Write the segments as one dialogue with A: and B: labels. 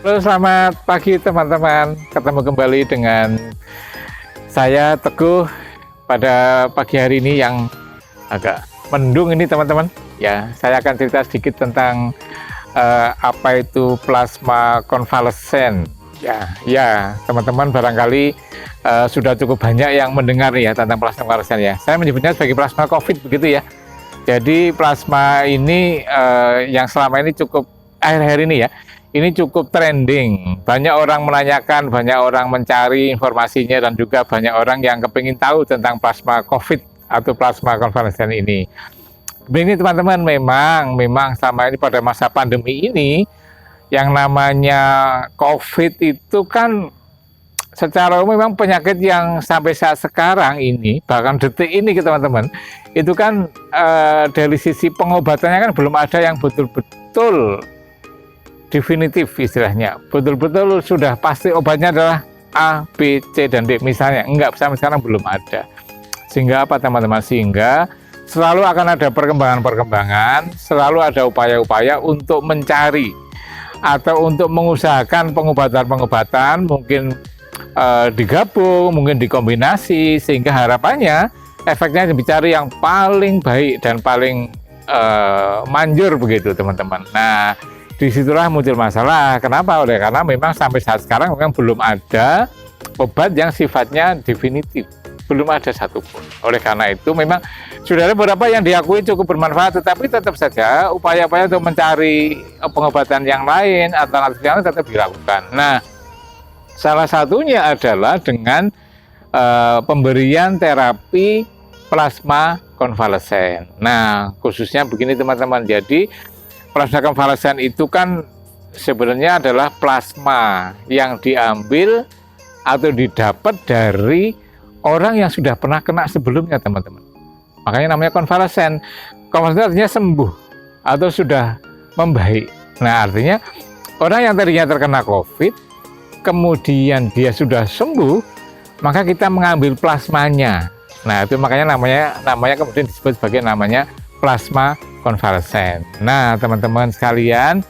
A: Halo, selamat pagi teman-teman. Ketemu kembali dengan saya Teguh pada pagi hari ini yang agak mendung ini teman-teman. Ya, saya akan cerita sedikit tentang apa itu plasma konvalesen. Ya, teman-teman barangkali sudah cukup banyak yang mendengar ya tentang plasma konvalesen ya. Saya menyebutnya sebagai plasma COVID begitu ya. Jadi plasma ini yang selama ini cukup akhir-akhir ini ya. Ini cukup trending, banyak orang menanyakan, banyak orang mencari informasinya, dan juga banyak orang yang kepingin tahu tentang plasma COVID atau plasma konvalesen ini. Begini teman-teman, memang selama ini pada masa pandemi ini, yang namanya COVID itu kan secara umum memang penyakit yang sampai saat sekarang ini, bahkan detik ini teman-teman, itu kan dari sisi pengobatannya kan belum ada yang betul-betul definitif istilahnya, betul-betul sudah pasti obatnya adalah A, B, C, dan D misalnya, enggak, sampai sekarang belum ada. Sehingga apa teman-teman, sehingga selalu akan ada perkembangan-perkembangan, selalu ada upaya-upaya untuk mencari atau untuk mengusahakan pengobatan-pengobatan, mungkin digabung, mungkin dikombinasi, sehingga harapannya efeknya dicari yang paling baik dan paling manjur begitu teman-teman. Nah, disitulah muncul masalah. Kenapa? Karena memang sampai saat sekarang memang belum ada obat yang sifatnya definitif, belum ada satupun. Oleh karena itu memang sudah ada beberapa yang diakui cukup bermanfaat, tetapi tetap saja upaya-upaya untuk mencari pengobatan yang lain, alternatif yang lain tetap dilakukan. Nah, salah satunya adalah dengan pemberian terapi plasma konvalesen. Nah, khususnya begini teman-teman, jadi plasma konvalesen itu kan sebenarnya adalah plasma yang diambil atau didapat dari orang yang sudah pernah kena sebelumnya teman-teman. Makanya namanya konvalesen. Konvalesen artinya sembuh atau sudah membaik. Nah, artinya orang yang tadinya terkena COVID, kemudian dia sudah sembuh, maka kita mengambil plasmanya. Nah, itu makanya namanya kemudian disebut sebagai namanya plasma konvalesen. Nah, teman-teman sekalian,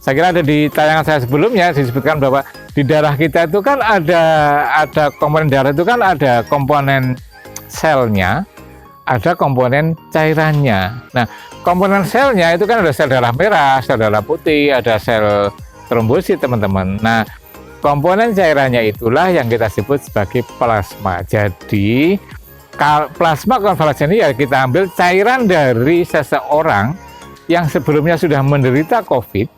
A: saya kira ada di tayangan saya sebelumnya disebutkan bahwa di darah kita itu kan ada komponen darah itu kan ada komponen selnya, ada komponen cairannya. Nah, komponen selnya itu kan ada sel darah merah, sel darah putih, ada sel trombosit teman-teman. Nah, komponen cairannya itulah yang kita sebut sebagai plasma. Jadi plasma konvalesen ini ya kita ambil cairan dari seseorang yang sebelumnya sudah menderita COVID,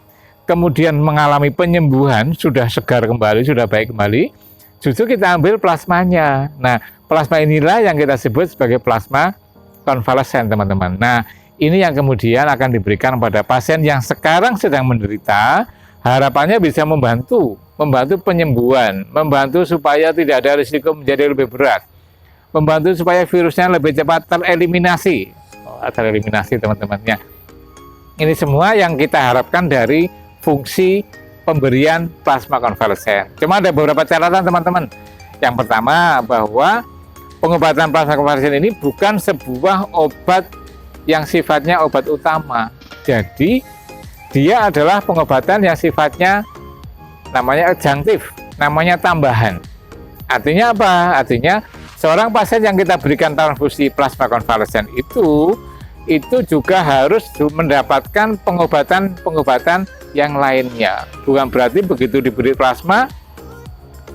A: kemudian mengalami penyembuhan, sudah segar kembali, sudah baik kembali, justru kita ambil plasmanya. Nah, plasma inilah yang kita sebut sebagai plasma konvalesen teman-teman. Nah, ini yang kemudian akan diberikan pada pasien yang sekarang sedang menderita, harapannya bisa membantu penyembuhan, membantu supaya tidak ada risiko menjadi lebih berat, membantu supaya virusnya lebih cepat tereliminasi. Tereliminasi teman-temannya. Ini semua yang kita harapkan dari fungsi pemberian plasma konvalesen. Cuma ada beberapa catatan teman-teman. Yang pertama, bahwa pengobatan plasma konvalesen ini bukan sebuah obat yang sifatnya obat utama. Jadi dia adalah pengobatan yang sifatnya namanya adjunktif, namanya tambahan. Artinya apa? Artinya seorang pasien yang kita berikan transfusi plasma konvalesen itu juga harus mendapatkan pengobatan yang lainnya. Bukan berarti begitu diberi plasma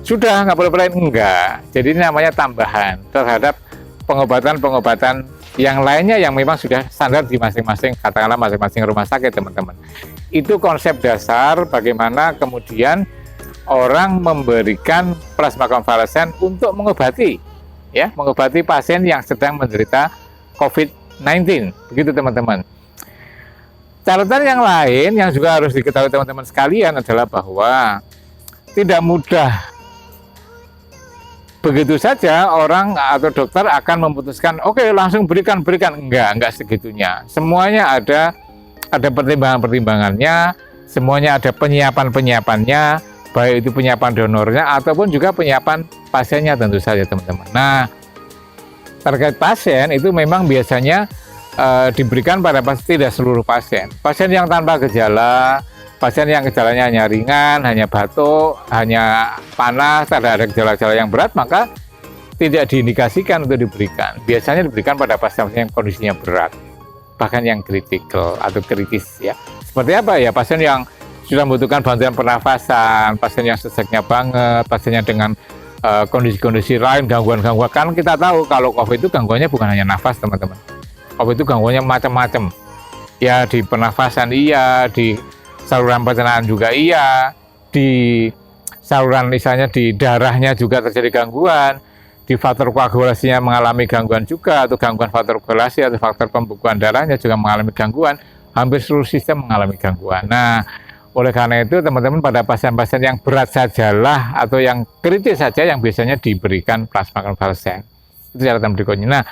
A: sudah nggak boleh lain, enggak. Jadi ini namanya tambahan terhadap pengobatan yang lainnya yang memang sudah standar di masing-masing, katakanlah masing-masing rumah sakit teman-teman. Itu konsep dasar bagaimana kemudian orang memberikan plasma konvalesen untuk mengobati pasien yang sedang menderita COVID-19. Begitu teman-teman. Catatan yang lain yang juga harus diketahui teman-teman sekalian adalah bahwa tidak mudah begitu saja orang atau dokter akan memutuskan oke, langsung berikan. Enggak segitunya. Semuanya ada pertimbangan-pertimbangannya, semuanya ada penyiapannya, baik itu penyiapan donornya ataupun juga penyiapan pasiennya tentu saja teman-teman. Nah, terkait pasien itu memang biasanya diberikan pada tidak seluruh pasien. Pasien yang tanpa gejala, pasien yang gejalanya hanya ringan, hanya batuk, hanya panas, ada gejala-gejala yang berat, maka tidak diindikasikan untuk diberikan. Biasanya diberikan pada pasien-pasien yang kondisinya berat, bahkan yang kritikal atau kritis ya. Seperti apa ya? Pasien yang sudah membutuhkan bantuan pernafasan, pasien yang seseknya banget, pasien yang dengan kondisi-kondisi lain, gangguan-gangguan. Kan kita tahu kalau COVID itu gangguannya bukan hanya nafas, teman-teman. COVID itu gangguannya macam-macam. Ya di pernafasan iya, di saluran pencernaan juga iya, di saluran misalnya di darahnya juga terjadi gangguan, di faktor koagulasinya mengalami gangguan juga, atau gangguan faktor koagulasi atau faktor pembekuan darahnya juga mengalami gangguan, hampir seluruh sistem mengalami gangguan. Nah, oleh karena itu teman-teman pada pasien-pasien yang berat sajalah atau yang kritis saja yang biasanya diberikan plasma konvalesen. Itu catatan berikutnya. Nah,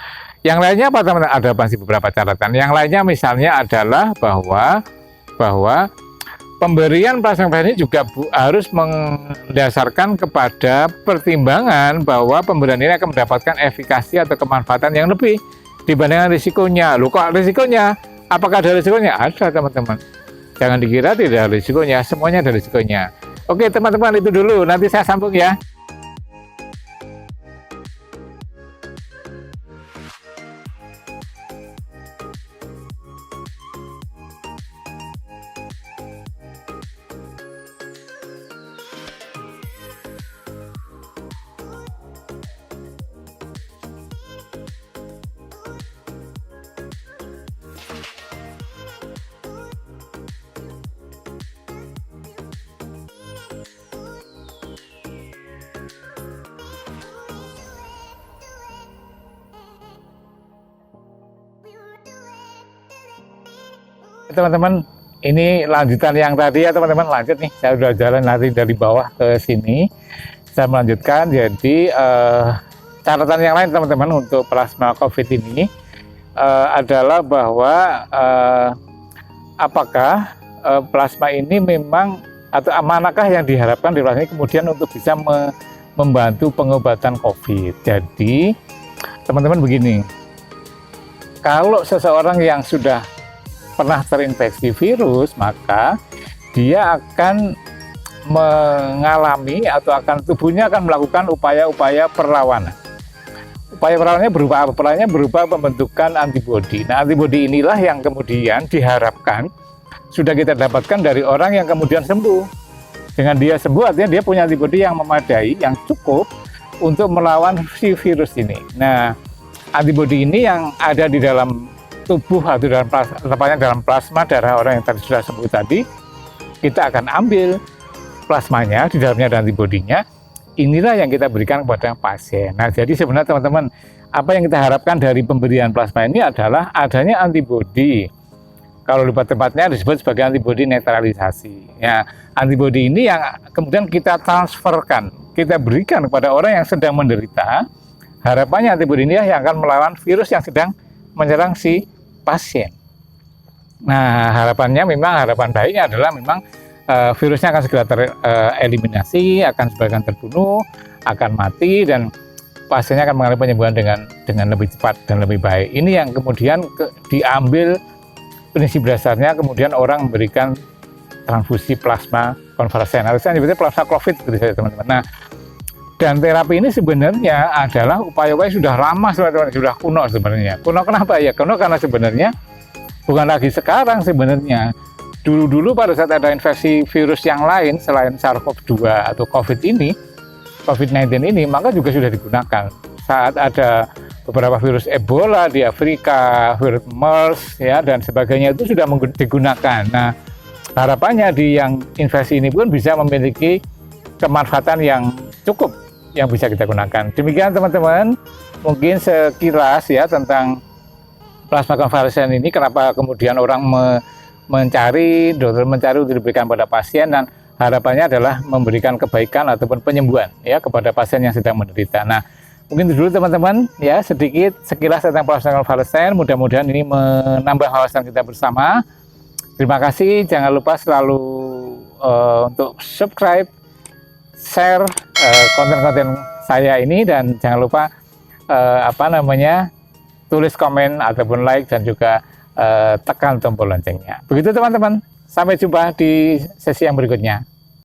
A: yang lainnya apa teman-teman? Ada masih beberapa catatan. Yang lainnya misalnya adalah bahwa pemberian plasma konvalesen ini juga harus mendasarkan kepada pertimbangan bahwa pemberian ini akan mendapatkan efikasi atau kemanfaatan yang lebih dibandingkan risikonya. Loh kok risikonya? Apakah ada risikonya? Ada teman-teman. Jangan dikira tidak ada risikonya, semuanya ada risikonya. Oke teman-teman, itu dulu, nanti saya sambung ya. Teman-teman, ini lanjutan yang tadi ya teman-teman, lanjut nih, saya udah jalan nanti dari bawah ke sini, saya melanjutkan. Jadi catatan yang lain teman-teman untuk plasma COVID ini adalah bahwa apakah plasma ini memang atau manakah yang diharapkan di plasma ini kemudian untuk bisa membantu pengobatan COVID. Jadi teman-teman begini, kalau seseorang yang sudah pernah terinfeksi virus, maka dia akan mengalami atau tubuhnya akan melakukan upaya-upaya perlawanan. Upaya perlawanannya berupa apa? Perlawanannya berupa pembentukan antibodi. Nah, antibodi inilah yang kemudian diharapkan sudah kita dapatkan dari orang yang kemudian sembuh. Dengan dia sembuh artinya dia punya antibodi yang memadai, yang cukup untuk melawan si virus ini. Nah, antibodi ini yang ada di dalam tubuh atau dalam plasma darah orang yang tadi sudah sembuh tadi, kita akan ambil plasmanya, di dalamnya ada antibodinya. Inilah yang kita berikan kepada pasien. Nah, jadi sebenarnya teman-teman, apa yang kita harapkan dari pemberian plasma ini adalah adanya antibodi. Kalau lupa tempatnya disebut sebagai antibodi netralisasi. Ya, antibodi ini yang kemudian kita transferkan, kita berikan kepada orang yang sedang menderita. Harapannya antibodi ini yang akan melawan virus yang sedang menyerang si pasien. Nah, harapan baiknya adalah memang virusnya akan segera tereliminasi, akan sebagian terbunuh, akan mati, dan pasiennya akan mengalami penyembuhan dengan lebih cepat dan lebih baik. Ini yang kemudian diambil prinsip dasarnya, kemudian orang memberikan transfusi plasma konvalesen. Harusnya nyebutnya plasma COVID gitu saja teman-teman. Nah, dan terapi ini sebenarnya adalah upaya-upaya sudah lama, sudah kuno sebenarnya. Kuno kenapa ya? Kuno karena sebenarnya bukan lagi sekarang sebenarnya. Dulu-dulu pada saat ada infeksi virus yang lain selain SARS-CoV-2 atau COVID-19 ini, maka juga sudah digunakan. Saat ada beberapa virus Ebola di Afrika, virus MERS ya dan sebagainya itu sudah digunakan. Nah, harapannya di yang infeksi ini pun bisa memiliki kemanfaatan yang cukup yang bisa kita gunakan. Demikian teman-teman, mungkin sekilas ya tentang plasma konvalesen ini, kenapa kemudian orang dokter mencari untuk diberikan pada pasien, dan harapannya adalah memberikan kebaikan ataupun penyembuhan ya kepada pasien yang sedang menderita. Nah, mungkin itu dulu teman-teman ya, sedikit sekilas tentang plasma konvalesen. Mudah-mudahan ini menambah wawasan kita bersama. Terima kasih, jangan lupa selalu untuk subscribe, share konten-konten saya ini, dan jangan lupa tulis komen ataupun like, dan juga tekan tombol loncengnya. Begitu teman-teman. Sampai jumpa di sesi yang berikutnya.